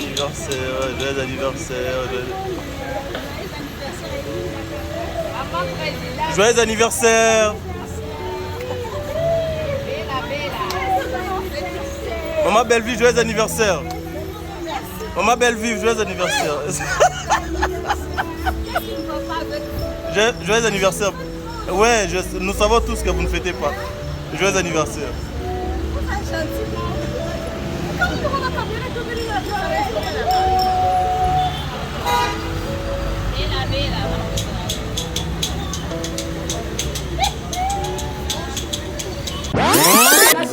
anniversaire, joyeux anniversaire. Joyeux anniversaire. Maman Bellevue, joyeux anniversaire. Maman Bellevue, joyeux anniversaire. Joyeux anniversaire. Ouais, nous savons tous que vous ne fêtez pas. Joyeux anniversaire.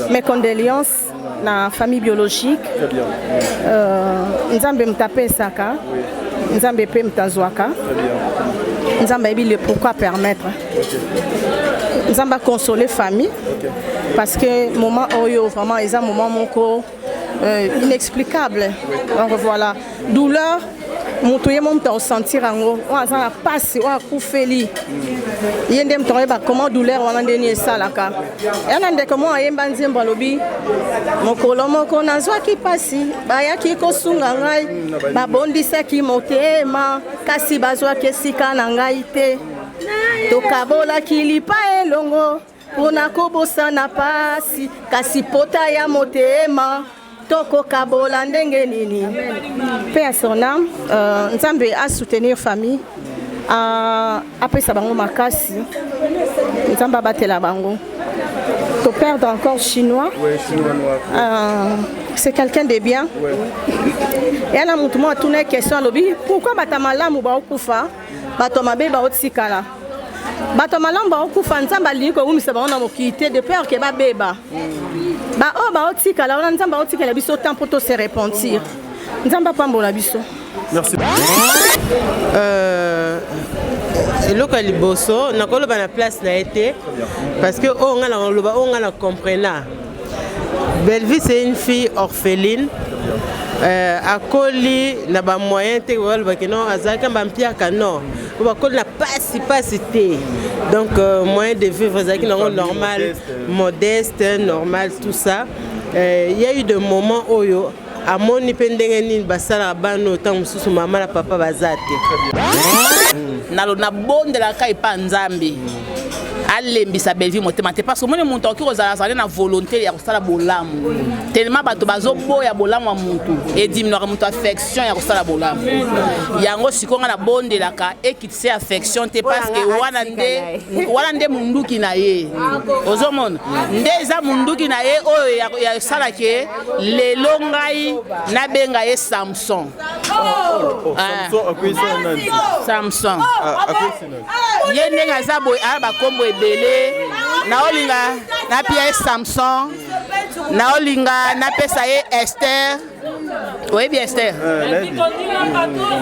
Mes condoléances na famille biologique. Nzambe mtape saka. Nzambe pe mtazwaka. Nzambe le pourquoi permettre. Nzamba consoler famille parce que moment oyo vraiment ils un moment moko inexplicable. Donc voilà, douleur motoye mon ta sentir ango on a la passe on a koufeli yende mtoye ba comment douleur on a ndeni salaka yana nde comment ayemba nzemba lobi mokolo moko nazwa ki pasi bayaki kosunga ngai babondisa ki motema kasi bazwa kesika na ngai te tokabola kilipa elongo pona kobosana pasi kasi pota ya motema toko kabola ndenge nini. Paix à son âme, Nzambe a soutenir famille après ça bango makasi Nzamba batela bango to perdre encore chinois. Ouais, chinois noir. C'est quelqu'un de bien. Ouais. Et là mutu mo atuna question lobi pourquoi batamalamu ba okufa batomabe ba otsikala batomalamu ba okufa Nzamba alingi ko umisa baona mokite de peur que ba beba ba o ba otikala wana Nzamba otikala biso temps pour se repentir. Nzamba pambola biso. Merci. Eloko liboso nakoloba na place na été parce que on a comprena. Bellevue c'est une fille orpheline. Akoli na ba moyen te wala ba kino azaka ba mpiaka non. Ba koli na passe te. Donc moyen de vivre azaki normal, modeste, normal tout ça. Il y a eu des moments où à mon indépendance basala bano tant mususu mama na papa bazate na bonde la kai pa Nzambe alembisa Bellevue motema te parce que moni muntu oki kozala na volonté ya kosala bolamu tellement bato bazoboya bolamu wa muntu ediminoka muntu affection ya kosala bolamu yango sikonga na bonde la ka ekitse affection te parce que wana nde munduki na ye ozomona nde za munduki na ye oyo ya sala ke lelo ngai na benga ye Samson. Samson ye ndenga za boy ba kombo ebele na olinga na pia Samson na olinga na pesa ye Esther. Oui bien Esther.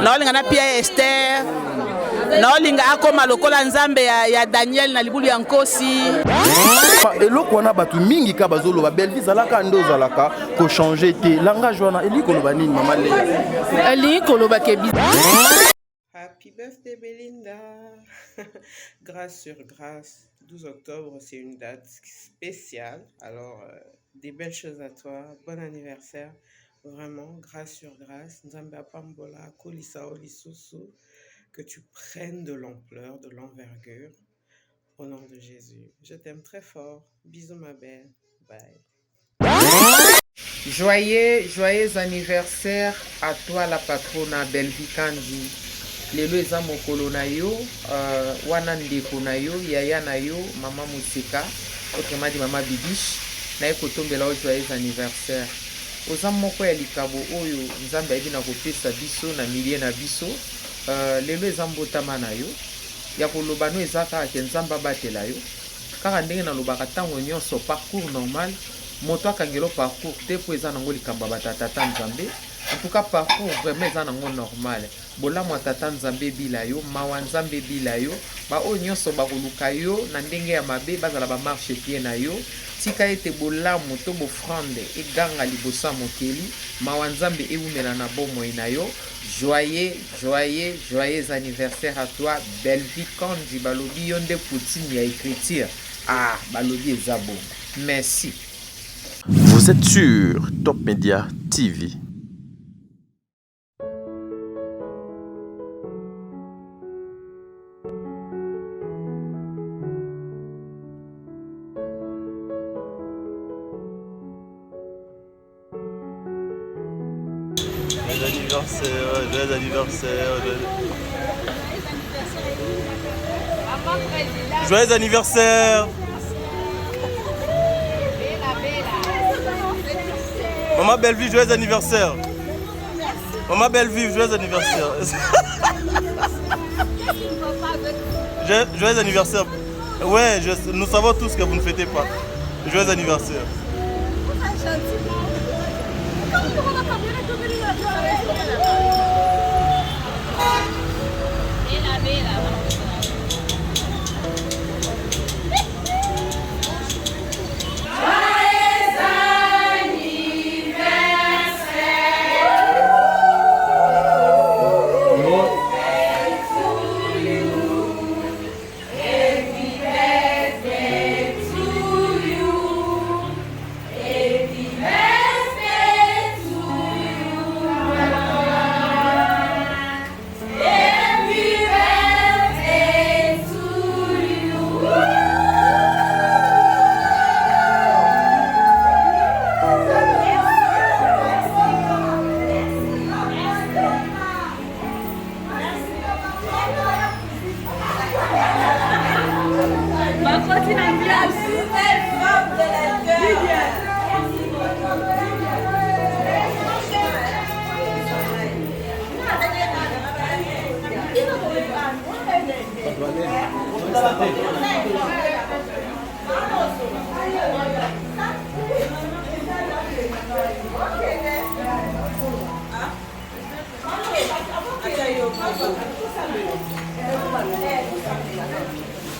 Na olinga na pia Esther. Na olinga akoma lokola Nzambe ya Daniel na libulu ya nkosi. Eloko wana batu mingi ka bazolo ba Bellevue zalaka ndo zalaka ko changer te langage wana eliko loba nini mama le eliko loba ke Happy birthday Belinda. Grâce sur grâce, 12 octobre c'est une date spéciale. Alors des belles choses à toi, bon anniversaire. Vraiment grâce sur grâce. Nzamba pambola kolisa olisusu, que tu prennes de l'ampleur, de l'envergure. Au nom de Jésus. Je t'aime très fort. Bisous ma belle. Bye. Joyeux anniversaire à toi la patronne Bellevue Kandi. Lelo eza mokolo na yo, wana ndeko na yo, yaya na yo, mama Musika, autrement dit mama Bibiche, na ekotombela o joyeux anniversaire. Oza moko ya likabo oyo Nzambe ayebi na kopesa biso na milie na biso. Lelo eza mbotama na yo. Ya koloba no eza kaka ke Nzamba batela yo kaka ndenge na lobaka ntango nyonso parcours normal moto akangelo parcours te po eza nango likambo batata Nzambe en tout cas parcours vraiment eza nango normal bolamu atata Nzambe bila yo mawa Nzambe bila yo ba o nyonso bakoluka yo na ndenge ya mabe bazala ba marche pied na yo tika ete bolamu to bofrande eganga liboso ya mokeli mawa Nzambe eumela na bomoi na yo. Joyeux anniversaire à toi, Bellevue Kandi, balobi yonde poutine ya écriture. Ah, balobi ezabo. Merci. Vous êtes sur Top Media TV. Joyeux anniversaire. Joyeux anniversaire. Maman Bellevue, joyeux anniversaire. Maman Bellevue, joyeux anniversaire. Joyeux anniversaire. Ouais, nous savons tous que vous ne fêtez pas. Joyeux anniversaire.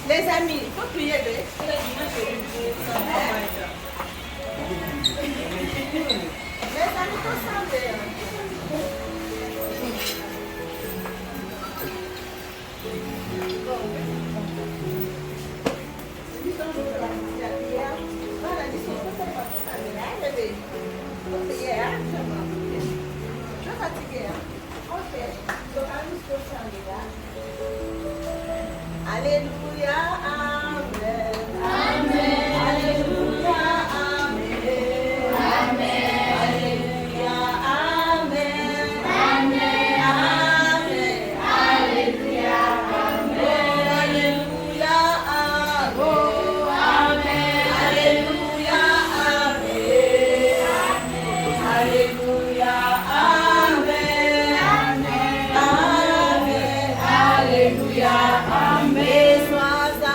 Les amis, il faut prier de... Les amis, Alléluia, amen. Amen. Alléluia, amen. Amen. Alléluia, amen. Amen. Amen. Alléluia, amen. Alléluia, amen. Amen. Alléluia, amen. Alléluia, amen.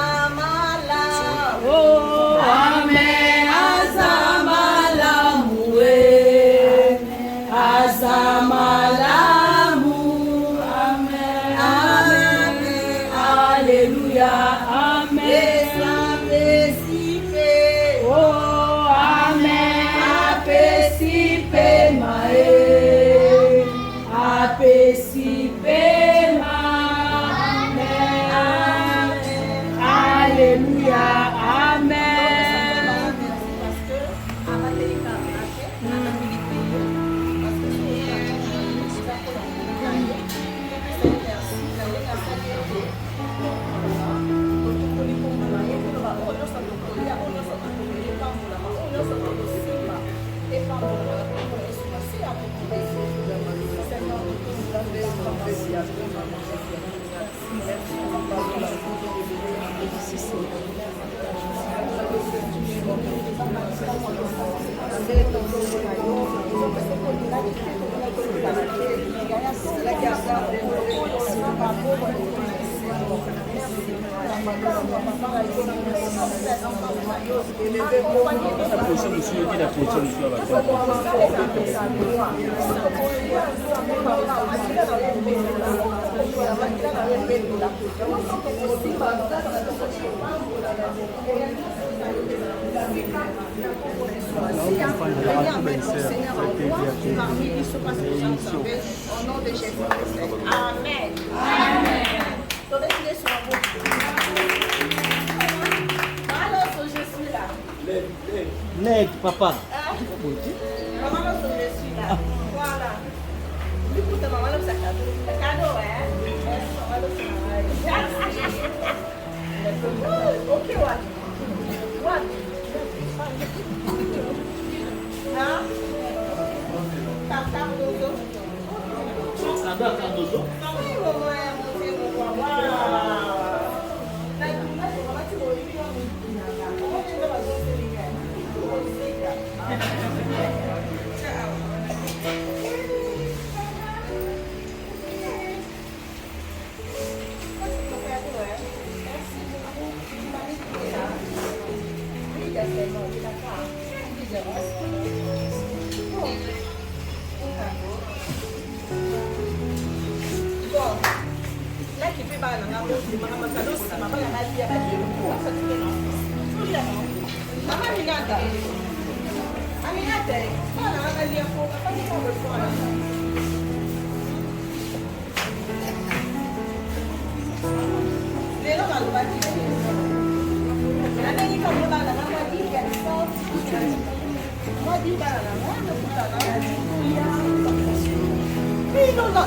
Amen. Alléluia, amen. Amen. Amen. Ned, papa. Maman, je suis là. Voilà. Écoute, maman, c'est un cadeau. Un cadeau, hein? Ok, what? What? Hein? Tata, dodo.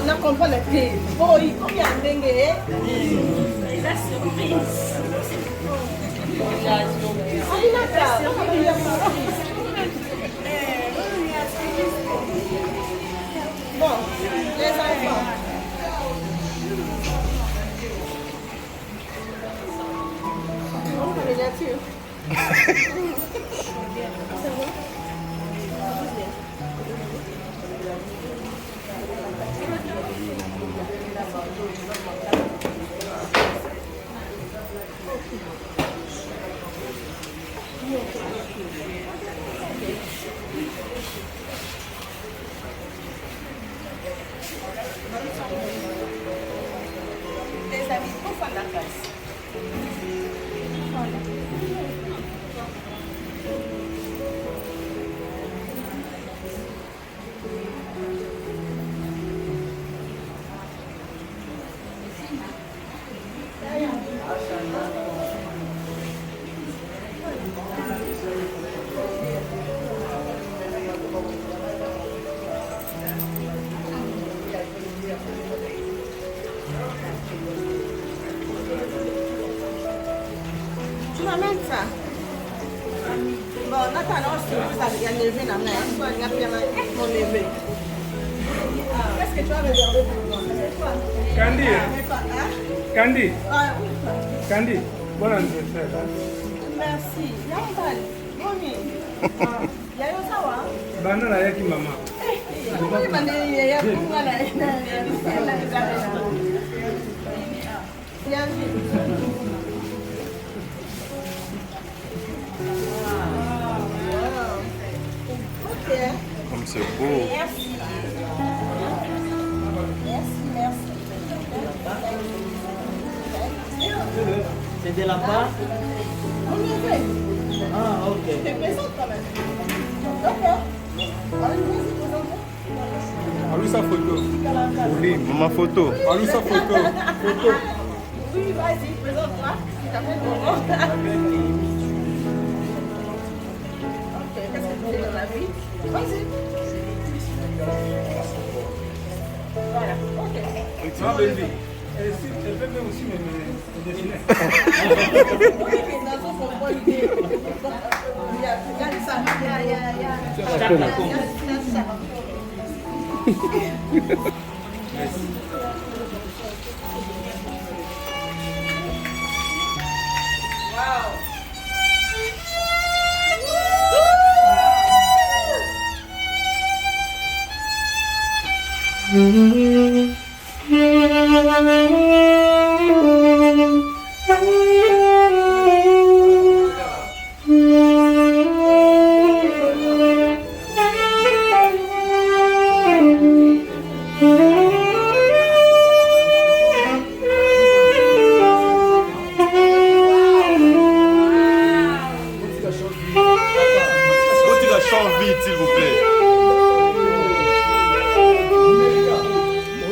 Non, comprends le thé. Oh, il faut bien dengue. Bon, les enfants. Tes amis, pour faire la classe. Tu m'amènes ça? Bon, Nathan, il y a levé la main. Toi, il y a mon levé. Qu'est-ce que tu as réservé pour moi? Candy. Candy. Ah, oui. Candy. Bon anniversaire. Merci. Yambali. Moni. Yayo sawa? Bana la yaki mama. Moni bande ya kunga na Yangi. Ok. Comme c'est beau. Merci. Merci. C'est de la part? On y fait. Ah, ok. Tu te présentes quand même. D'accord. Allez-y, présentez. Alou sa photo. Oui, ma photo. Alou sa photo. Photo. Oui, vas-y, présente-toi. Tu t'appelles comment? Ok, qu'est-ce que tu fais dans la vie? Vas-y. Voilà, ok. Ma belle vie. Elle peut même aussi me dessiner. Oui, les enfants sont pas l'idée. Il y a ça. Il y a ça. Boutique change vite, s'il vous plaît.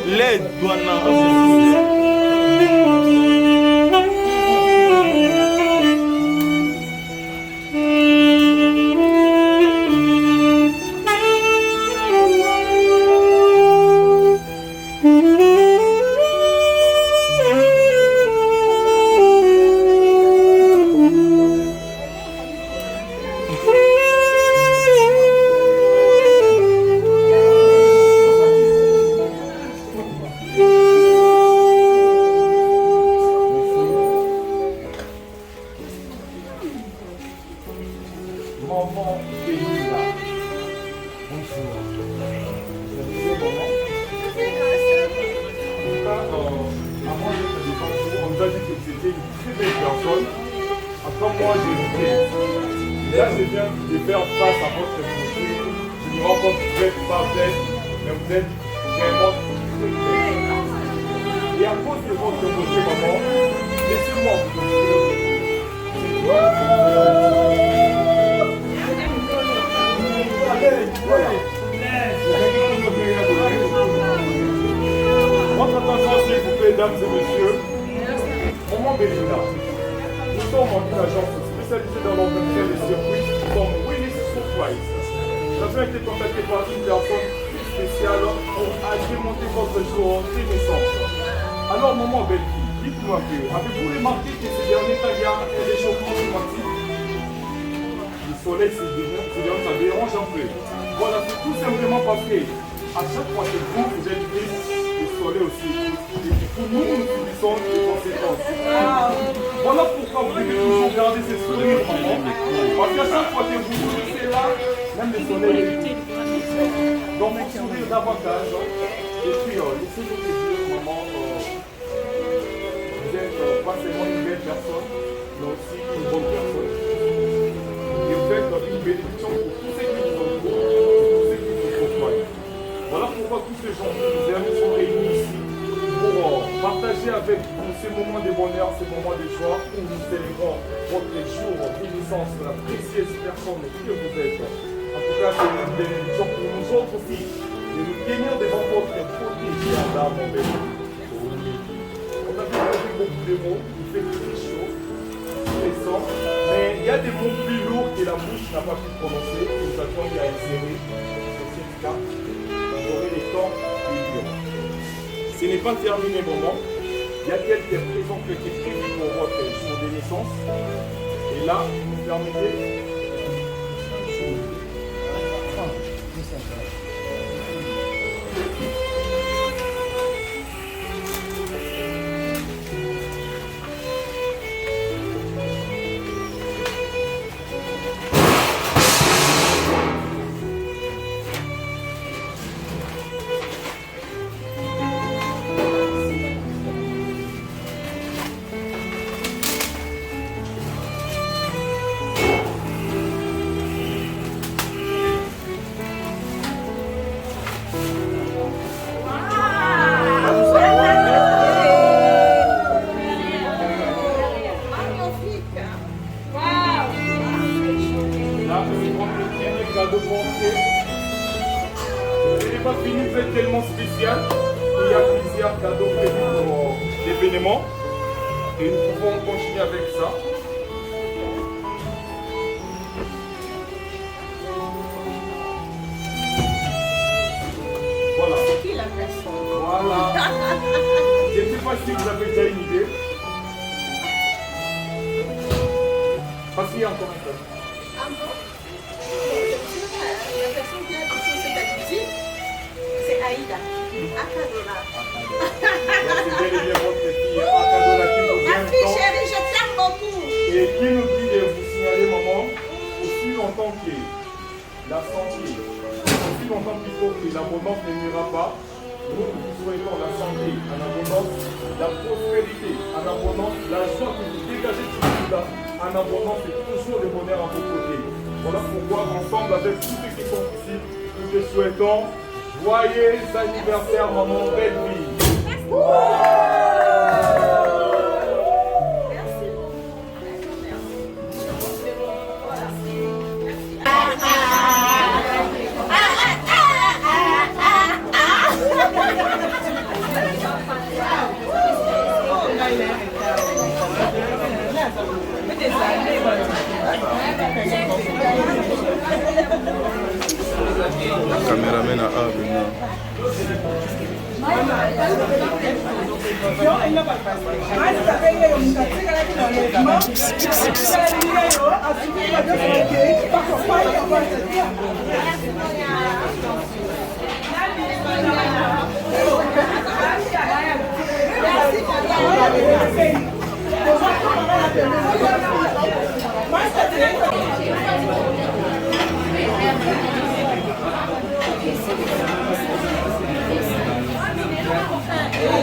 Les douanes. avant d'être devant vous, on nous a dit que vous étiez une très belle personne. Après, moi, j'ai écouté. Là, je viens de faire face à votre projet. Je me rends compte que vous n'êtes pas belle, mais vous êtes vraiment très belle. Et à cause de votre beauté, maman, laissez-moi vous donner. Votre attention, s'il vous plaît, mesdames et messieurs. Maman Belinda, nous sommes en une agence spécialisée dans l'organisation des circuits comme Willis Surprise. Nous avons été contactés par une personne spéciale pour agrémenter votre jour de naissance. Alors, maman Belinda, dites-moi que, avez-vous remarqué que ces derniers temps, il y a un réchauffement climatique? Le soleil, ça dérange un peu. Voilà, c'est tout simplement parce que à chaque fois que vous êtes triste, le soleil aussi. Et du coup, nous subissons les conséquences. Voilà pourquoi vous devez toujours garder ces sourires, maman. Parce qu'à chaque fois que vous souriez là, même le soleil est triste. Donc, vous sourire davantage. Et puis, laissez-nous dire, maman, vous êtes pas seulement une belle personne, mais aussi une bonne personne. Et vous êtes une bénédiction pour tous ceux qui vous entourent, tous ceux qui vous côtoient. Voilà pourquoi tous ces gens qui nous aiment sont réunis ici pour partager avec vous ces moments de bonheur, ces moments de joie où nous célébrons votre jour de naissance, la précieuse personne que vous êtes. En tout cas, c'est une bénédiction pour nous autres aussi de nous tenir devant votre beauté, Adam, mon bébé. On a vu beaucoup de mots, il fait très chaud, stressant, mais il y a des mots plus lourds que la bouche n'a pas pu prononcer, que nous avons à insérer sur cette carte. Vous aurez les temps plus durs. Ce n'est pas terminé, maman. Il y a quelques présents qui étaient prévus pour votre jour de naissance. Et là, vous permettez. Il y a plusieurs cadeaux prévus pour l'événement et nous pouvons continuer avec ça. Voilà. C'est qui la personne? Voilà. Je ne sais pas si vous avez déjà une idée. Parce qu'il y a encore un peu. Ah bon? La personne qui a touché cette activité, c'est Aïda. Akadola. C'est bel et bien votre fille Akadola qui nous vient. Ma fille chérie, je t'aime beaucoup. Et qui nous dit de vous signaler, maman, aussi longtemps que la santé, aussi longtemps qu'il faut que l'abondance ne n'ira pas, nous vous souhaitons la santé en abondance, la prospérité en abondance, la joie que vous dégagez de ce là en abondance et toujours le bonheur à vos côtés. Voilà pourquoi, ensemble avec tous ceux qui sont ici, nous te souhaitons joyeux anniversaire, maman, belle vie. Caméraman à A maintenant.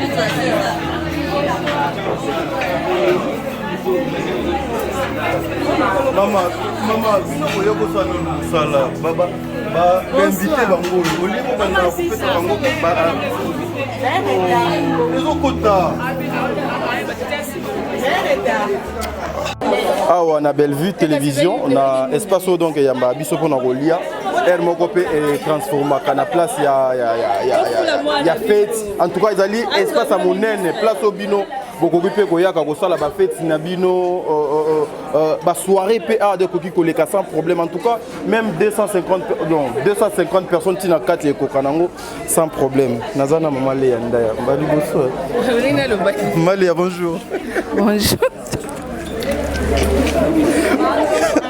Merci. Maman, bino koyo kosala sala baba ba invité bango olingo bana kopesa bango ba ezokota awa na Bellevue télévision na espace donc yamba biso pona kolia air moko pe transformaka na place ya fête en tout cas ezali espace à monene place obino bokoki pe koyaka kosala ba fête na bino ba soirée pe a de koki koleka sans problème en tout cas même 250 personnes tina 4 ekokanango sans problème nazana mama Léa ndaya mbali boso Maléa bonjour bonjour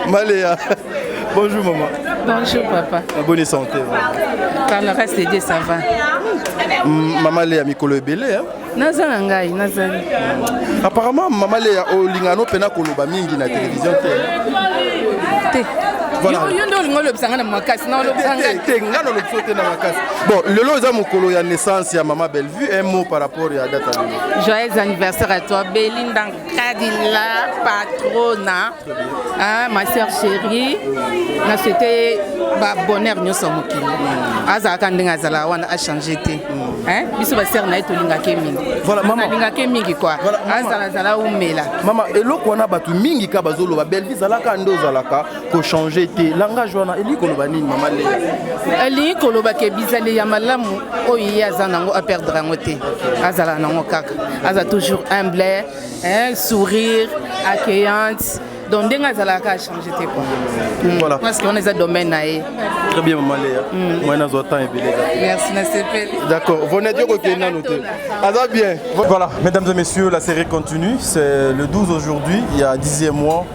Maléa bonjour maman bonjour papa bonne santé par le reste de Dieu ça va maman Léa mikolo ebele hein nazana ngai nazali apparemment maman Léa olingano pena koloba mingi na télévision te voilà yo ndo olingo lobisanga na makasi na olobisanga te ngano lobiso te na makasi bon lelo eza mokolo ya naissance ya maman Bellevue un mot par rapport à date joyeux anniversaire à toi Belinda Kadila patrona hein ma sœur chérie na c'était ba bonheur nyoso mokili azaka ndinga azala wana a changer te hein biso ba sœur na etolinga ke mingi voilà maman linga ke mingi quoi azala zala umela maman eloko wana batu mingi ka bazolo ba Bellevue zalaka ndo zalaka ko changer te langage wana eliko loba nini maman Léa elingi koloba ke bizali ya malamu oyo ye aza nango aperdre yango te azala nango kaka aza toujours humble sourire accueillante donc ndenge azalaka a changer te quoi voilà parce qu'on est à domaine na ye très bien maman Léa moi nazo temps ebele merci na sepeli d'accord vous n'êtes pas que nanu te aza bien Voilà, mesdames et messieurs, la série continue. C'est le 12 aujourd'hui, il y a 10e mois.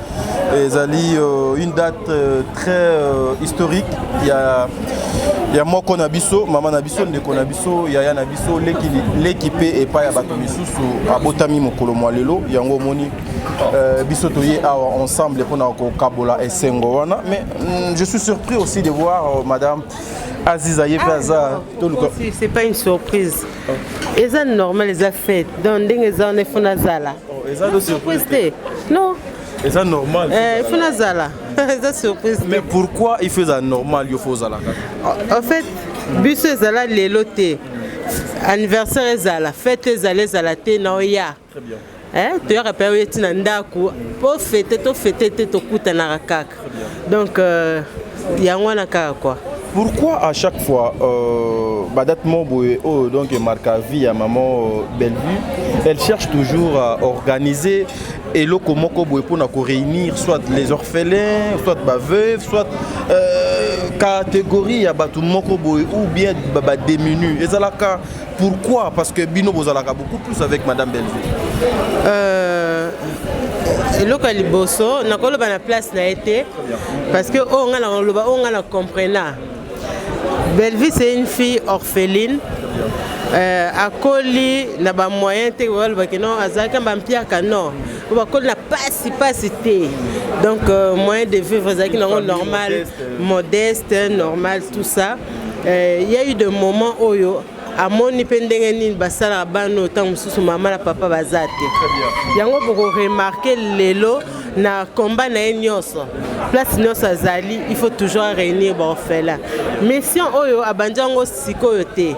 Et Zali, une date très historique. Il y a moi qu'on a biso, maman Nabiso, Ndeko Nabiso, Yaya Nabiso, l'équipe et pas ya bato misusu abotami mokolo mwalelo yango moni biso toye awa ensemble pour na ko kabola et sengowana. Mais je suis surpris aussi de voir madame Aziza Yevaza. C'est pas une surprise. C'est normal les affaires. Donc les gens ne font nazala. C'est surprise. Non. Et ça normal. Il faut nazala. C'est surprise. Mais pourquoi il fait ça normal, il faut zala? En fait, biso zala leloté. Anniversaire zala, fête zala te naoya. Très bien. Tu as rappelé que tu as ndaku pour fêter to kuta na kaka. Donc il y a un kaka quoi. Pourquoi à chaque fois, Badat Moboé, donc marque à vie à maman Bellevue, elle cherche toujours à organiser et le komoko boé pour réunir soit les orphelins, soit les veuves, soit catégorie à Batou Moko boé ou bien démunis. Et ça pourquoi? Parce que Bino Bozalaka beaucoup plus avec madame Bellevue. Local bosso, na kolo na place na été parce que on a comprenant. Bellevue c'est une fille orpheline. À Coli, na ba moyen te wal ba kino azaka ba mpia kano. Ba Coli na pas cité. Donc moyen de vivre azaki normal, modeste, normal tout ça. Il y a eu des moments où à mon ipendenge ni basala bano tant mususu maman na papa bazate. Yango pour remarquer lelo na combat na nyoso. Place nyoso azali, il faut toujours réunir ba orphelin. Mission oyo abanjango sikoyo te.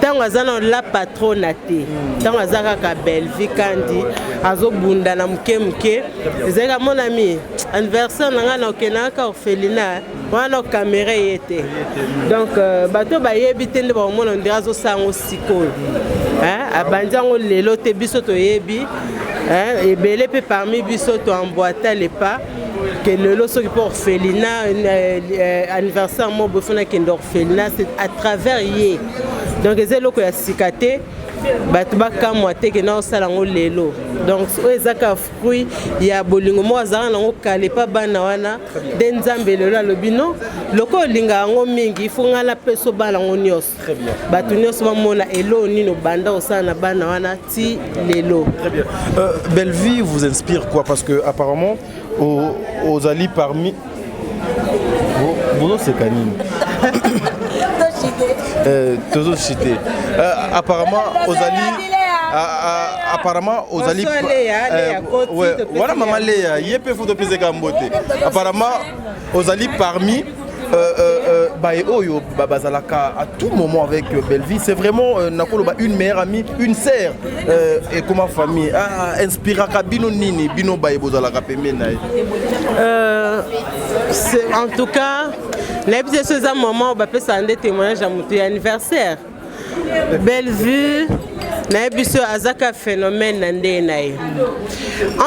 Tant azana la patrona te. Tant azaka ka Bellevue kandi azobunda na mke. Ezeka mon ami, anniversaire nanga na okenaka orphelinat. Wana caméra yete. Donc bato ba yebi tende ba mona ndirazo sango sikoyo. Abanjango lelo te biso to yebi. Ebele pe parmi biso to emboîter les pas que lelo so pour orphelinat anniversaire mo bofuna kende orphelinat c'est à travers yé. Donc ezelo ko ya sikate bato bakamwa te ke na osala ngo lelo. Donc ezaka fruit ya bolingo mo azala nango kale pa bana wana de nzambe lelo lobino loko linga ngo mingi fo ngala peso bala ngo nyos. Très bien. Bato nyos mona elo nino banda osala na bana wana ti lelo. Très bien. Bellevue vous inspire quoi? Parce que apparemment aux alliés parmi vous c'est canine. Toujours cité. Apparemment aux alliés apparemment aux alliés voilà maman Léa yépe photo pese kambote apparemment aux alliés parmi bazalaka à tout moment avec Belleville, c'est vraiment une meilleure amie, une sœur et comme famille. Inspiraka bino nini bino baye bozalaka pemena. En tout cas, les petits moments on peut s'en témoignage à mon anniversaire. Belleville, Naebiso Azaka phénomène nandé.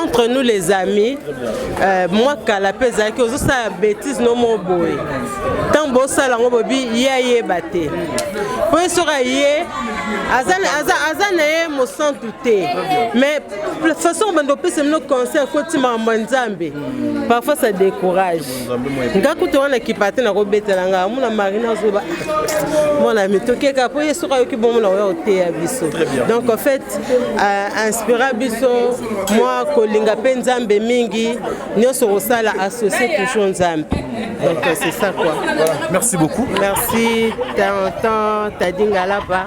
Entre nous les amis, moi Kalapé Zaki, aux autres bêtises non mon boy. Tant beau ça la mobi yé baté. Pour sera yé, Azanaye mo sans douter. Mais de toute façon on doit plus nos conseils côté Manzambe. Parfois ça décourage. Ngaku to wana kipate na robetelanga muna marina zoba. Mon ami toke ka pour sera ki bon na o té abiso. Donc en fait, inspira biso moi kolinga pe nzambe mingi nyoso rosala associé toujours nzambe. Donc c'est ça quoi. Voilà. Merci beaucoup. Merci t'as dingala pas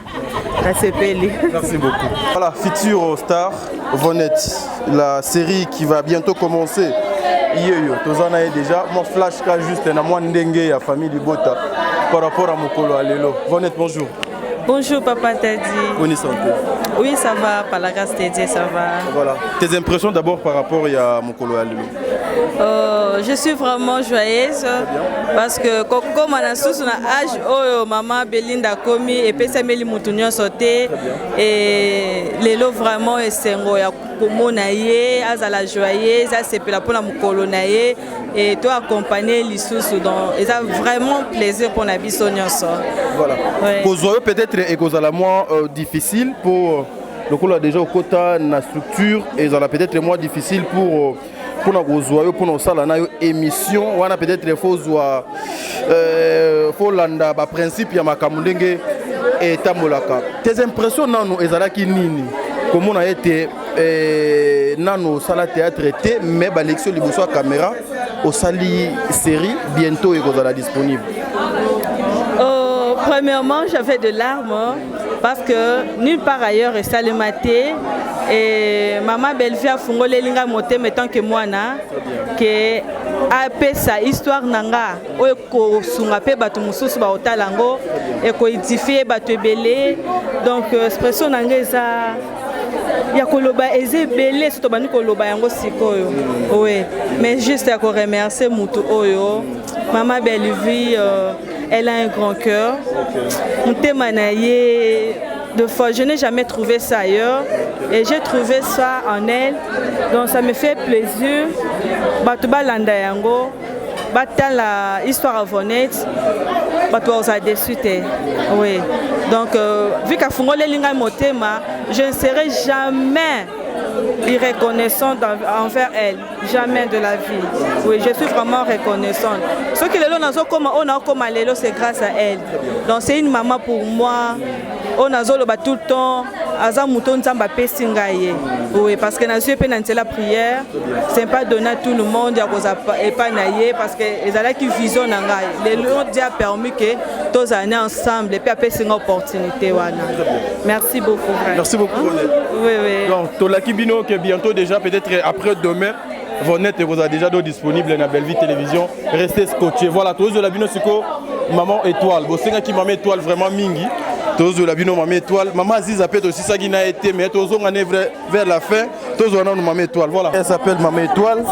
à CPL. Merci beaucoup. Voilà, future star Vonette, la série qui va bientôt commencer. Yo tozana déjà mon flash ka juste na moi ndenge ya famille Libota par rapport à Mokolo Alelo. Vonette, bonjour. Bonjour Papa Tadi. Bonne santé. Oui, ça va, par la grâce de Dieu, ça va. Voilà. Tes impressions d'abord par rapport à Mokolo Alelo. Je suis vraiment joyeuse parce que comme on a sous un âge, oh maman Belinda Komi et Pessameli Moutounion sauté et Lelo vraiment est sengo ya komonaye, azala joyeuse, ça c'est pour la Mokolo naye et toi accompagner l'issous donc et ça vraiment plaisir pour la bisognon ça. Voilà. Ouais. Peut-être et cause à la moins difficile pour le coup là déjà au quota na structure et ça peut-être moins difficile pour nos salles na émission on a peut-être faut zoa faut landa ba principe ya makamundenge et tamolaka tes impressions nano ezalaki nini comment on a été nano sala théâtre traité mais ba lection liboso à caméra au sali série bientôt et cause disponible. Premièrement, j'avais de larmes parce que nulle part ailleurs est salematé et maman Belleville a fongolé linga moté mettant que moi na que a sa histoire nanga o ko sunga pe batu mususu ba otalango et ko édifier batu belé donc expression nanga eza ya koloba eze belé surtout bani koloba yango sikoyo oui mais juste à remercier mutu oyo maman Belleville elle a un grand cœur. De fois, je n'ai jamais trouvé ça ailleurs et j'ai trouvé ça en elle. Donc ça me fait plaisir. Batuba landa yango, batala histoire à Vonette, batuba osa déçu. Oui. Donc vu qu'à Fungo les linga motema, je ne serai jamais irreconnaissante envers elle, jamais de la vie. Oui, je suis vraiment reconnaissante. Ce que les c'est grâce à elle. Donc c'est une maman pour moi. On a tout le temps. Oui, parce que la prière, c'est pas donné à tout le monde parce que les gens qui visionnent les gens ont permis que tous années ensemble et puis après c'est une opportunité. Merci beaucoup. Frère. Merci beaucoup. Oui, oui. Donc, Tolaki Bino qui est bientôt déjà peut-être après demain. Vonette vous a déjà disponible dans Belleville Télévision. Restez scotchés. Voilà, tous la Bino Siko, maman étoile. Vous savez qui maman étoile vraiment mingi. Tous la Bino maman étoile. Maman Aziz appelle aussi ça qui n'a été, mais tous on est vers la fin. Tous on a maman étoile. Voilà. Elle s'appelle maman étoile.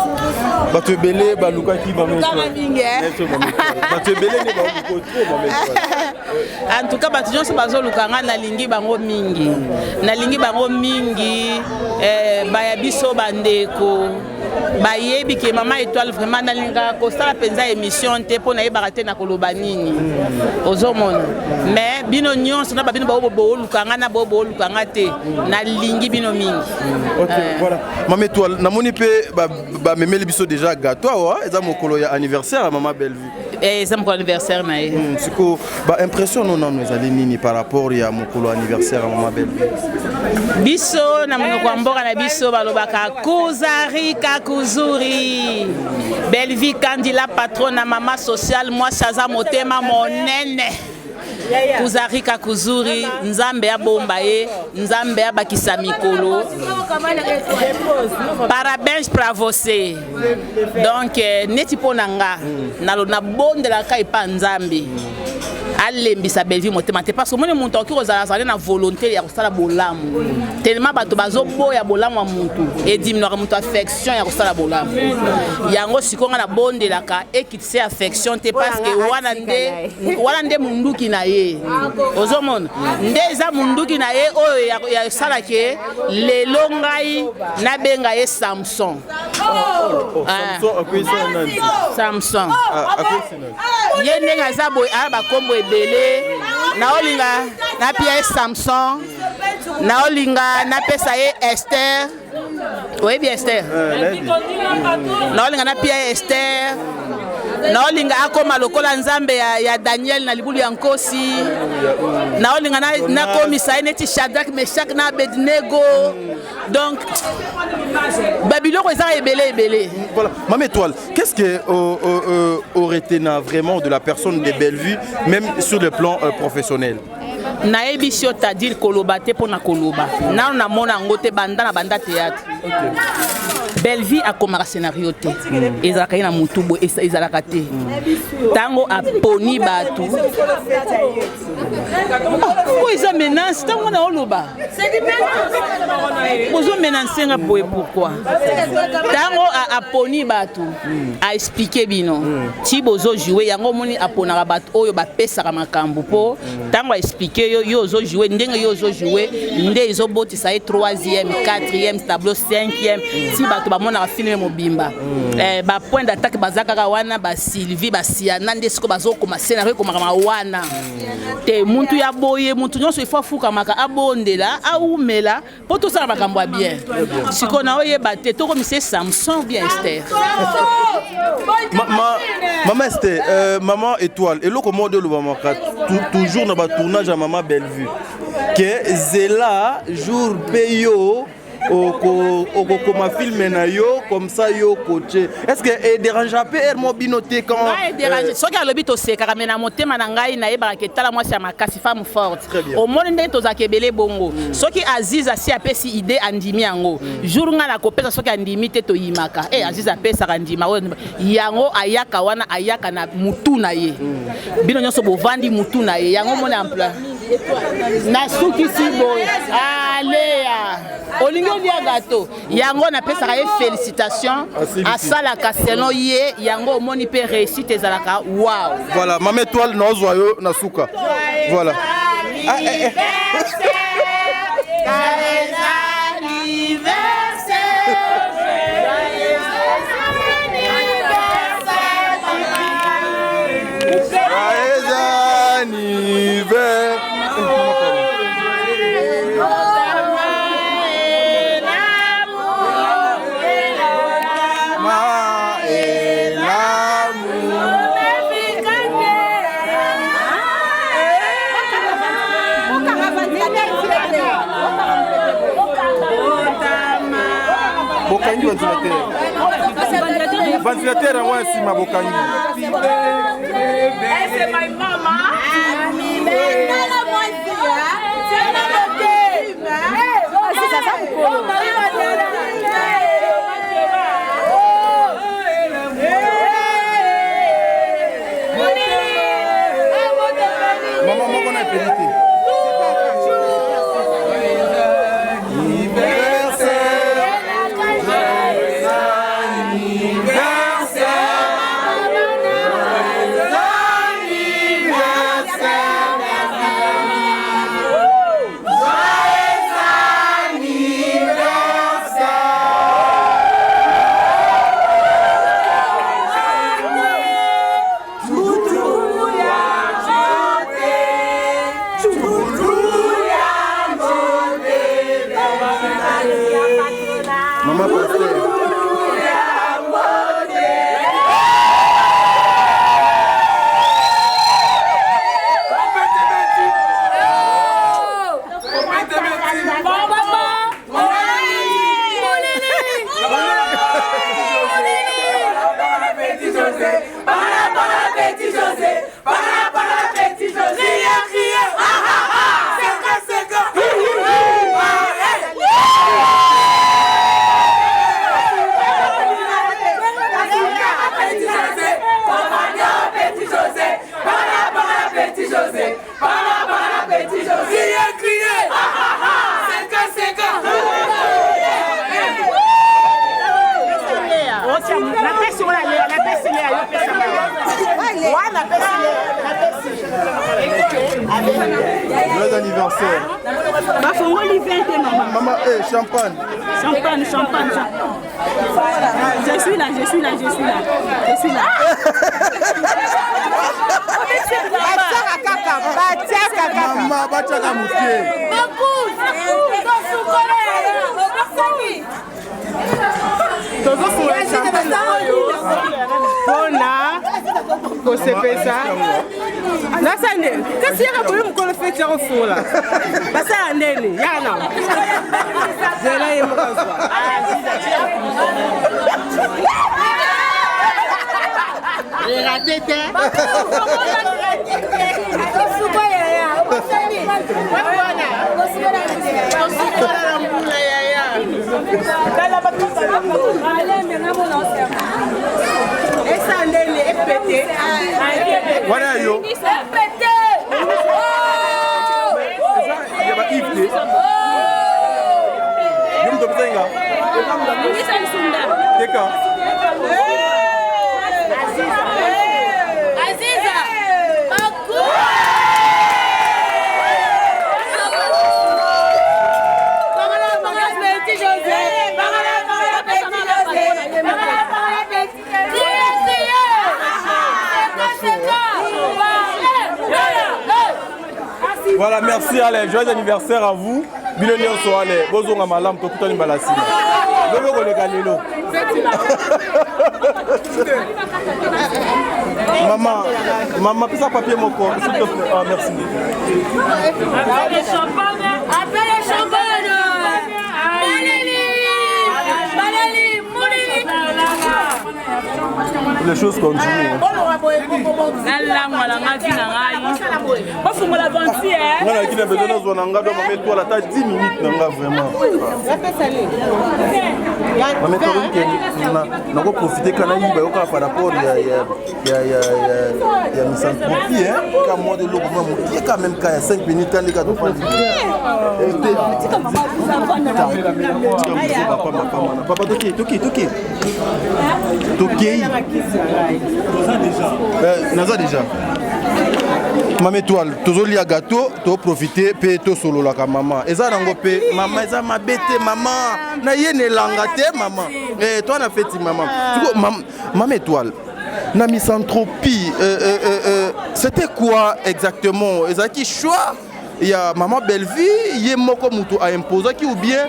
Batu Belé, Baluka qui maman étoile. Batu Belé n'est pas beaucoup trop maman étoile. En tout cas, batu gens se basent au Lukanga na lingi bango mingi. Na lingi bango mingi. Bayabiso bandeko. Bayebi ke maman étoile vraiment na linga kosala penza émission te po na yebaka na koloba nini ozomona mais bino nyonso na babino bo lukanga na bo lukanga te na lingi bino mingi. OK, voilà. Maman étoile namoni pe ba memeli biso déjà gâteau wa eza mokolo ya anniversaire à maman Belleville. C'est mon anniversaire na ye. Siko ba impression non nous allez nini par rapport ya mokolo anniversaire à maman Belleville. Biso na monoko mboka na biso balobaka kuzari kakuzuri. Belleville candidat patron na maman sociale moi saza motema monene. Kuzarika Kuzuri, Nzambe ya Bombaye, Nzambe ya Bakisa Mikolo. Parabéns para você. Donc, neti ponanga, na bonde la kai pa Nzambe. Alembisa Bellevue motema te parce que moni muntu oki kozala na volonté ya kosala bolamu tellement bato bazoboya bolamu wa muntu ediminoka muntu affection ya kosala bolamu yango sikonga na bondelaka ekitise affection te parce que wana nde munduki na ye ozomona nde eza munduki na ye oyo ya sala ke lelo ngai nabenga ye Samson. Samson ye ndenge aza boye bakombo ebele naolinga napia ye Samson naolinga napesa ye Esther oyebi Esther naolinga napia ye Esther naolinga akoma lokola Nzambe ya Daniel na libulu ya nkosi naolinga nakomisa ye neti Shadrach Meshach na Abednego. Donc Babylone est ebele. Voilà. Maman Étoile, qu'est-ce que aurait été vraiment de la personne de Bellevue, même sur le plan professionnel? Naebi sio tadil koloba te pona koloba. Na na mona ngote banda na banda théâtre. Bellevue a comme scénario te. Ezalaka na mutubo ezalaka te. Tango a poni batu. Pourquoi ils ont menace tango na oloba? C'est du menace. Bozo menacer nga boye pourquoi? Tango a poni batu. A expliquer bino. Ti bozo jouer yango moni apona batu oyo ba pesa ka makambo po. Tango a expliquer yo zo jouer ndenge yo zo jouer nde izo botisa ye 3e 4e tableau 5e si bato ba mona filme mobimba ba point d'attaque bazaka wana ba Sylvie ba Siana nde siko bazo koma scénario koma wana te muntu ya boye muntu nyonso ifo fuka maka abondela aumela po to sala makambo ya bien siko na oyeba te to komise Samson bien Esther. Maman Esther, maman Étoile et le commande le maman toujours dans ba tournage à maman Bellevue que Zela jour payo au ma film na yo comme ça yo coaché est-ce que dérange un peu mobinoté quand dérange so ka lobi to se ka mena motema na ngai na yeba ke tala moi c'est ma kasi femme forte au monde nde to za kebele bongo soki Aziza si apesi idée andimi yango jour nga na kopesa soki andimi te to yimaka Aziza pesa andima yango ayaka wana ayaka na mutu na ye bino nyonso bovandi mutu na ye yango mona empla na suki sibo alea olingo dia gâteau yango na pesa ka félicitations à sala kaseno ye yango moni pe réussite ezalaka wow. Voilà Maman Étoile na ozoyo na suka voilà Bokangi ventilateur à moi si ma Bokangi. C'est my mama. Maman, on a pédité. Para petit José, Joyeux anniversaire. Maman, champagne. Champagne. Je suis là. Maman, batiaka moke. Pona kosepesa nasane kasi yaka boye mokolo feti ya kofola basala ndeni yana zela ye mokazwa Voilà yo. Voilà, merci, allez, joyeux anniversaire à vous. Bilonio Soale, Bozonga Malam, Tokutani Balassi. Maman, pisa papier mon corps, s'il te plaît. Ah, merci. Appelez champagne. Les choses continuent. On va profiter quand même par rapport à misanthropie, quand moi de l'eau, il y a quand même 5 minutes quand les gars de papa, Naza déjà. Maman étoile, toujours lié à gâteau, tu profiter, payer tout solo la maman. Et ça nango pe, maman, ça m'a bêté maman. Na yene langate maman. Et toi na fait maman. Tu vois maman étoile. Na misanthropie, c'était quoi exactement? Et ça qui choix? Il y a maman Belleville, il y a moko mutu a imposé qui ou bien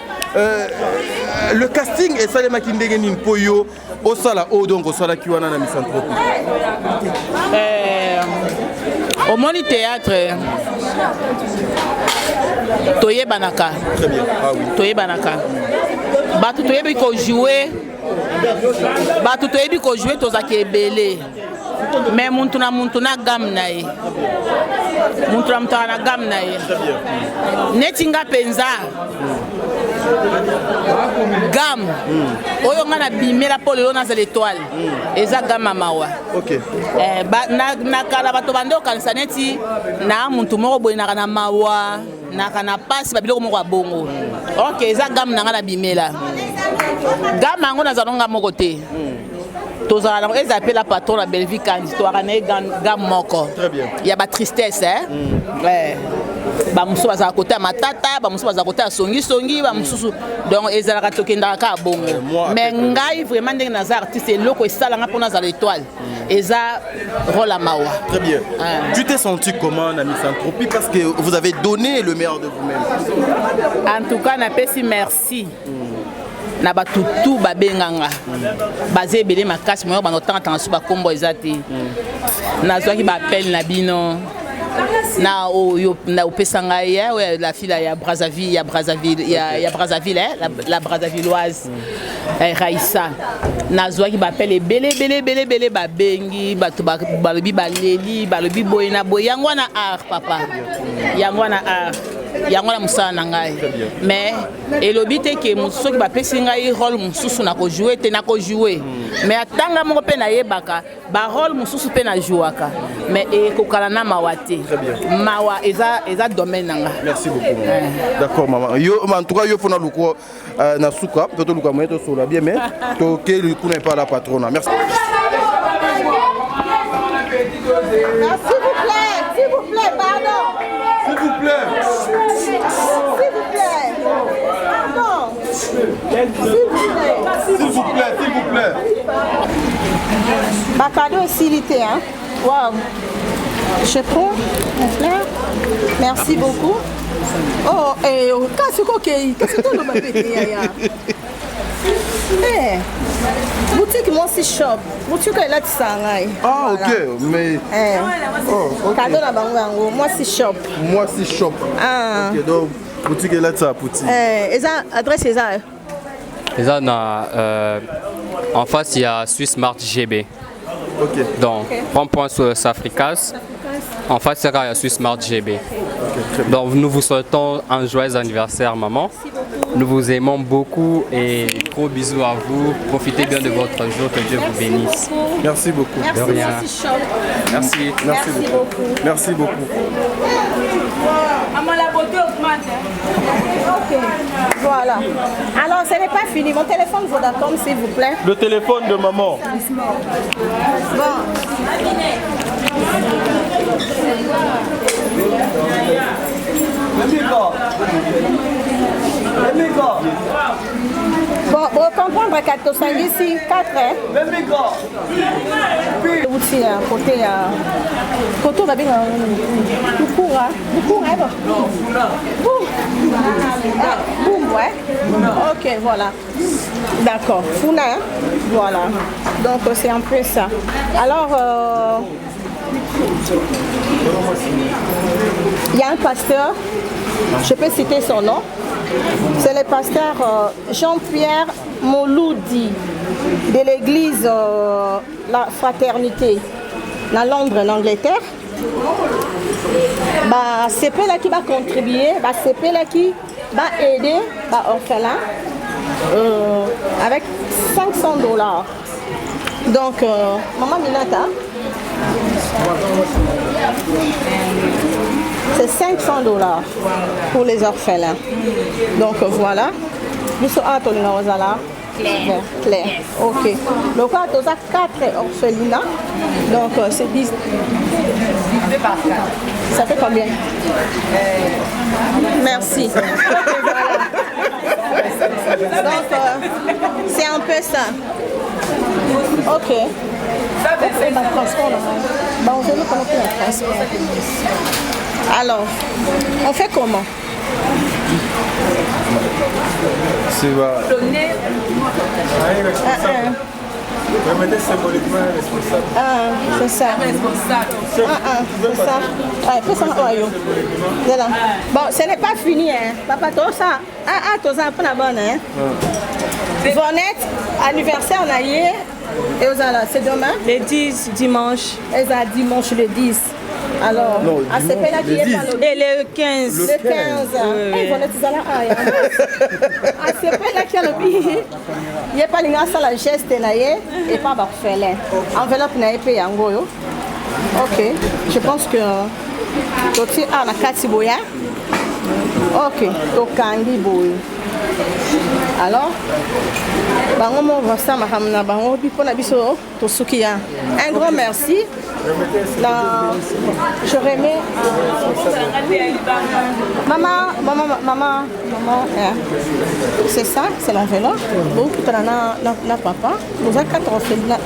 le casting et ça les makindenge ni poyo au sala au donc au sala qui wana na misanthropie. Au moni théâtre toye banaka. Très bien. Ah oui. Toye banaka. Batu toye bi ko jouer. Batu toye bi ko jouer tozaki ebele. Mais muntuna gam na ye. Muntuna na gam na ye. Netinga penza. Gam. Oyo ngana bimela polo na l'étoile. Eza gam mamawa. OK. Na kala bato bando kanisa neti na muntu moko boye na kana mawa na kana pasi babiloko moko bongo. OK, eza gam na ngana bimela. Gam mango na zalonga moko te. Tozala na eza appela patron la Belleville candidature na gam moko. Très bien. Il y a ba tristesse ouais. Ba musu baza côté matata, ba musu baza côté songi, ba musu donc ezala tokenda ka bongo. Mais ngai vraiment ndenge na artiste loko esala nga pona za l'étoile. Eza rôle mawa. Très bien. Tu t'es senti comment na misanthropie parce que vous avez donné le meilleur de vous-même. En tout cas, na pesi merci. Na batutu babenganga bazé belé makasi mo ba notanga su ba kombo ezati na zwaki ba appel na bino na oyo na opesanga ya la fille ya Brazzaville la Brazzavilloise Raissa na zwaki ba appel belé ba bengi batu balobi baleli balobi boyena boyango na art papa yango na art yango na musala na ngai mais elobi te ke mususu ki bapesi ngai rôle mususu na ko jouer te na ko jouer mais atanga moko pe na yebaka ba rôle mususu pe na jouaka mais ekokala na mawa te mawa eza domaine nanga. Merci beaucoup. D'accord maman. Yo en tout cas yo pona luko na suka to luka moto sola bien mais to ke luku na pas la patronne. Merci. S'il vous plaît, pardon. S'il vous plaît. plaît. Pardon. S'il vous plaît. Ma cadeau est silité, hein. Waouh. Je prends mon frère. Merci beaucoup. Oh, qu'est-ce que tu as fait? Boutique moi aussi shop. Boutique là tu sangai. Ah ok, mais oh, cadeau na bango moi aussi shop. Moi aussi shop. Ah. OK, donc boutique là ça boutique. Eza adresse eza. Eza na en face il y a Swiss Mart GB. OK. Donc rond-point sur Safricas. En face il y a Swiss Mart GB. Donc nous vous souhaitons un joyeux anniversaire maman. Nous vous aimons beaucoup et gros bisous à vous. Profitez bien de votre jour, que Dieu vous bénisse. Merci beaucoup. Merci, de rien. Merci beaucoup. Merci beaucoup. Maman, la beauté augmente. Ok, voilà. Alors, ce n'est pas fini. Mon téléphone Vodacom, s'il vous plaît. Le téléphone de maman. Bon, pour comprendre, 4 ici, 4 hein? Outil à côté, côté va bien beaucoup, boum, ouais. Ok, voilà. D'accord, Funa, hein? Voilà. Donc c'est un peu ça. Alors, il y a un pasteur, je peux citer son nom. C'est le pasteur Jean-Pierre Mouloudi de l'église La Fraternité dans Londres, en Angleterre. C'est peu là qui va contribuer, c'est peu là qui va aider les orphelins avec $500. Donc, Maman Minata, c'est $500 pour les orphelins. Donc voilà. Nous sommes à Claire. Ok. Donc, on a 4 orphelinats. Donc, c'est 10. Ça fait combien? Merci. Okay, voilà. Donc, c'est un peu ça. Ok. Alors, on fait comment? C'est Remettez symboliquement responsable. C'est ça. C'est ça. Voilà. Bon, ce n'est pas fini, hein. Papa, tout ça. Tout ça, pas la bonne, hein. Bonnet, anniversaire, on a hier. Et c'est demain? Le 10, dimanche. Et ça, dimanche le 10. Alors, à ce là qui est pas et le 15. Le 15. Et Bonnet, ils allaient à ce là qui est le billet. Il n'y a pas de la geste et pas d'orphelin. Enveloppe n'a pas de ok, je pense que tu as la carte boya. Ok, donc Kandi boy. Alors, un grand merci. Je remets maman, c'est ça, c'est l'enveloppe. Donc, na papa, nous avons 4 orphelins.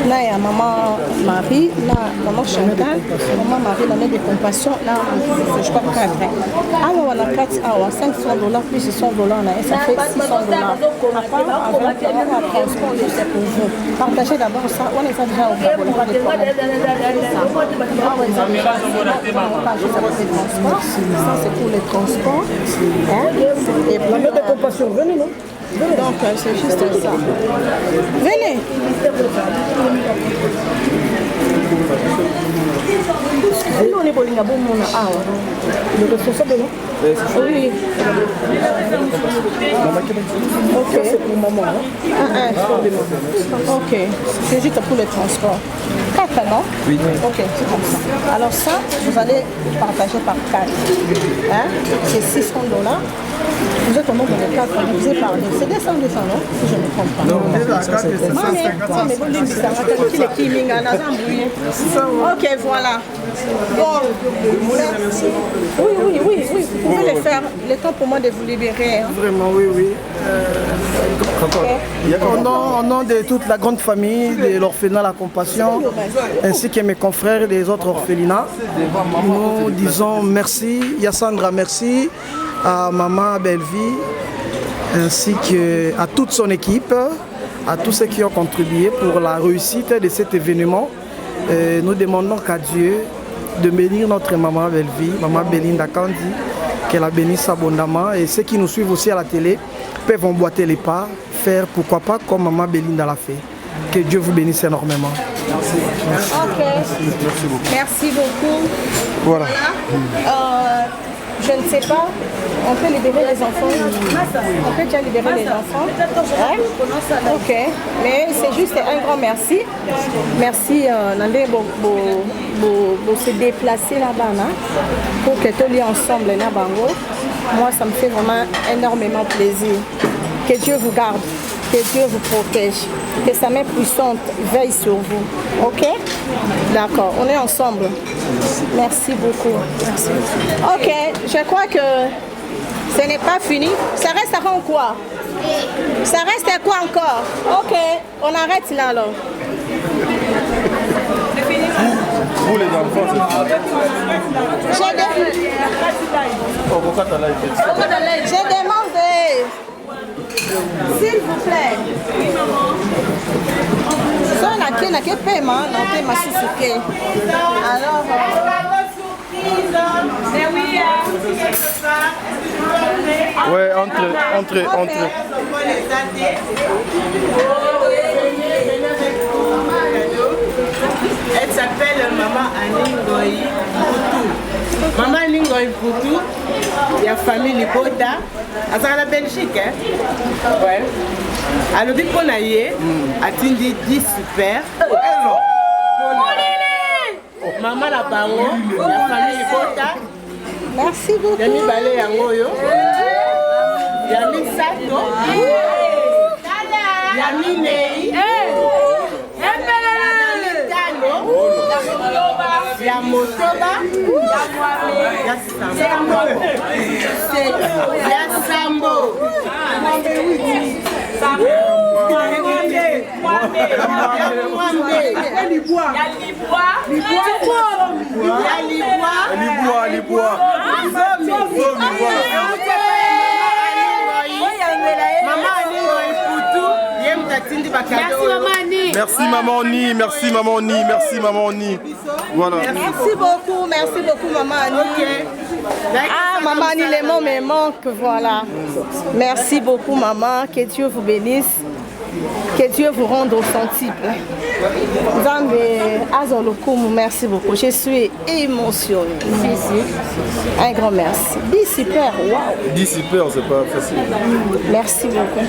Là, il y a maman Marie, là, maman Chantal, maman Marie, la mère de compassion, là, je crois 4. Ah, on a 4, $500 plus $100, ça fait $600. À part, avec un transport, c'est pour vous. Partagez d'abord ça, on est déjà au Gabon, pas de problème. Ça, c'est pour les transports. Et la mère de compassion, venez, non? Donc, c'est juste ça. Venez. On est bon, le responsable, non? Oui. Ok. C'est pour maman. Ok. C'est juste pour le transport. 4, non? Oui. Ok, c'est comme ça. Alors ça, vous allez partager par 4. Hein? C'est $600. Vous êtes au nombre de 4, vous avez parlé. C'est 200, non? Si je ne me trompe pas. Non, ok, voilà. Bon, oui, vous pouvez le faire. Le temps pour moi de vous libérer. Hein. Vraiment, oui. Au nom de toute la grande famille de l'orphelinat La Compassion, ainsi que mes confrères des autres orphelinats, nous disons merci. Yassandra, merci. À Maman Bellevie, ainsi qu'à toute son équipe, à tous ceux qui ont contribué pour la réussite de cet événement. Nous demandons qu'à Dieu de bénir notre Maman Bellevie, Maman Belinda Kandi, qu'elle la bénisse abondamment. Et ceux qui nous suivent aussi à la télé peuvent emboîter les pas, faire pourquoi pas comme Maman Belinda l'a fait. Que Dieu vous bénisse énormément. Merci. Merci beaucoup. Merci beaucoup. Voilà. Je ne sais pas, on peut libérer les enfants. On peut déjà libérer les enfants. Hein? Ok, mais c'est juste un grand merci. Merci Nandé pour se déplacer là-bas pour que tout lié ensemble na bango. Moi, ça me fait vraiment énormément plaisir. Que Dieu vous garde, que Dieu vous protège, que sa main puissante veille sur vous. Ok? D'accord, on est ensemble. Merci beaucoup. Merci. Ok, je crois que ce n'est pas fini. Ça reste à quoi? Ça reste à quoi encore? Ok, on arrête là alors. Pour les enfants, je demande, s'il vous plaît. Alors, ouais, entre. Elle s'appelle Maman Aningoy Poutou. Maman Aningoy Poutou, il y a famille Libota. Elle est en Belgique, hein? Ouais. Alors, dit qu'on a eu, atteint 10 super. Maman la bango, la famille Libota. Merci beaucoup. Yami Balé Yangoyo. Yami Sato. Yami Nei. Ya Motoba, ya Sambo, Merci Maman Ni, merci Maman Ni, merci Maman Ni. Voilà. Merci beaucoup Maman Ni. Okay. Ah Maman Ni, les mots me manquent, voilà. Merci beaucoup Maman, que Dieu vous bénisse, que Dieu vous rende au centuple. Merci beaucoup, je suis émotionnée. Un grand merci. 10 super, waouh. 10 super, c'est pas facile. Merci beaucoup.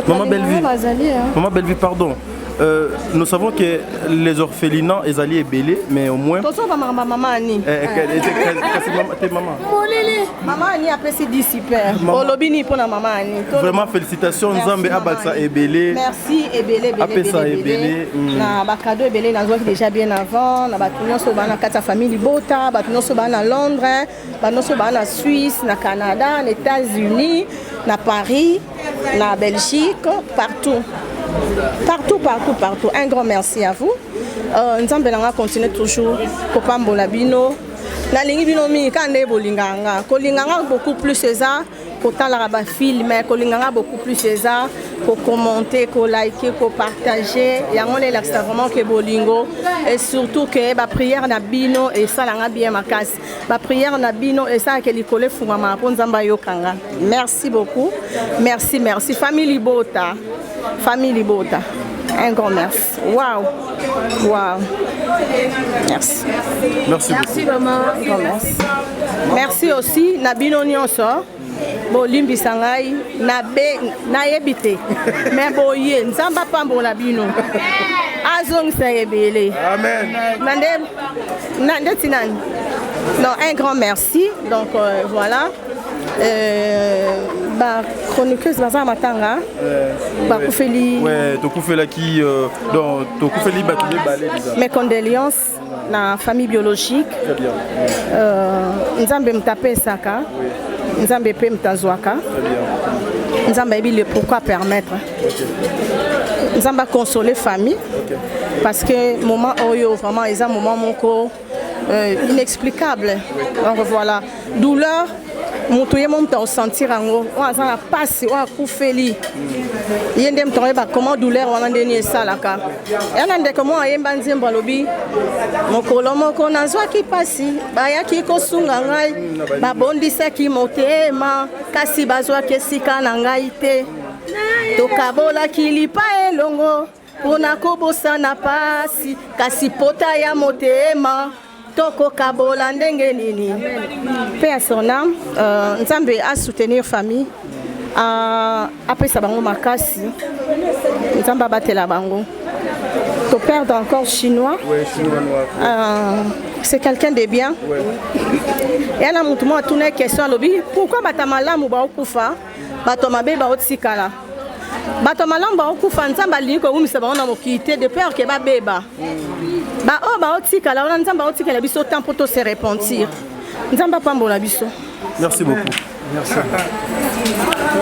Maman Bellevie, Maman Bellevie, pardon. Nous savons que les orphelinats, ils allaient belés, mais au moins. Maman Ani. Maman Ani après c'est 10 super. Vraiment félicitations, Nzambe Abaksa et belé. Merci et belé. Après ça et belé. Na bakado et belé, na déjà bien avant. Na batunyo so bana kata famille Libota, batunyo so bana Londres, batunyo so bana Suisse, na Canada, les États-Unis, na Paris, na Belgique, partout. Partout. Un grand merci à vous. Nous allons continuer toujours pour Pambola Bino. La ligne Bino mi kande bolinganga. Kolinganga beaucoup plus ça. Pourtant la rabat film, kolinganga beaucoup plus ça. Pour commenter, pour liker, pour partager. Et on est là vraiment que bolingo. Et surtout que la prière na Bino et ça l'a bien ma casse. La prière na Bino et ça que l'école fumama pour Nzamba yokanga. Merci beaucoup. Merci. Famille Libota. Un grand merci. Waouh. Merci. Merci maman. Grand merci. Merci aussi Nabino Nyonso. Bolimbi sangai na yebite. Mais boye nzamba pambo Nabino. Azong sayebele. Amen. Non, un grand merci. Donc voilà. chroniqueuse baza matanga bakufeli tokufelaki donc tokufeli bato mibale mes condoléances na famille biologique nzambe mutapesaka nzambe pe mutazwaka nzambe ayebi le pourquoi permettre nzambe consoler famille parce que moment oyo vraiment eza moment moko inexplicable. Donc voilà, douleur, mon tout le monde a ressenti rango, on a la passe, on a coufeli. Il y a des gens comment douleur on a donné ça là ka. Et on a des comment ayé banzi mbalobi, mon kolomo kona zwa ki pasi, ba ya ki ko sunga ngai, ba bondi sa ki motema, kasi bazwa kesika na ngai te. To kabola kilipa elongo, pona kobosa na pasi, kasi pota ya motema. Toko kabola ndenge nini. Paix à son âme, nzambe a soutenir famille, après ça bango makasi, nzambe a batela bango. Ton père encore chinois, c'est quelqu'un de bien. Et elle a montré à tourner question à l'objet. Pourquoi batamala ou baokufa, batamabe baotsikala. Batamala baokufa nzambe alinko umisa baona mokité de peur que ba beba. Ba o ba otika la on nzamba otika la biso temps pour se repentir. Nzamba pambola biso. Merci beaucoup. Merci.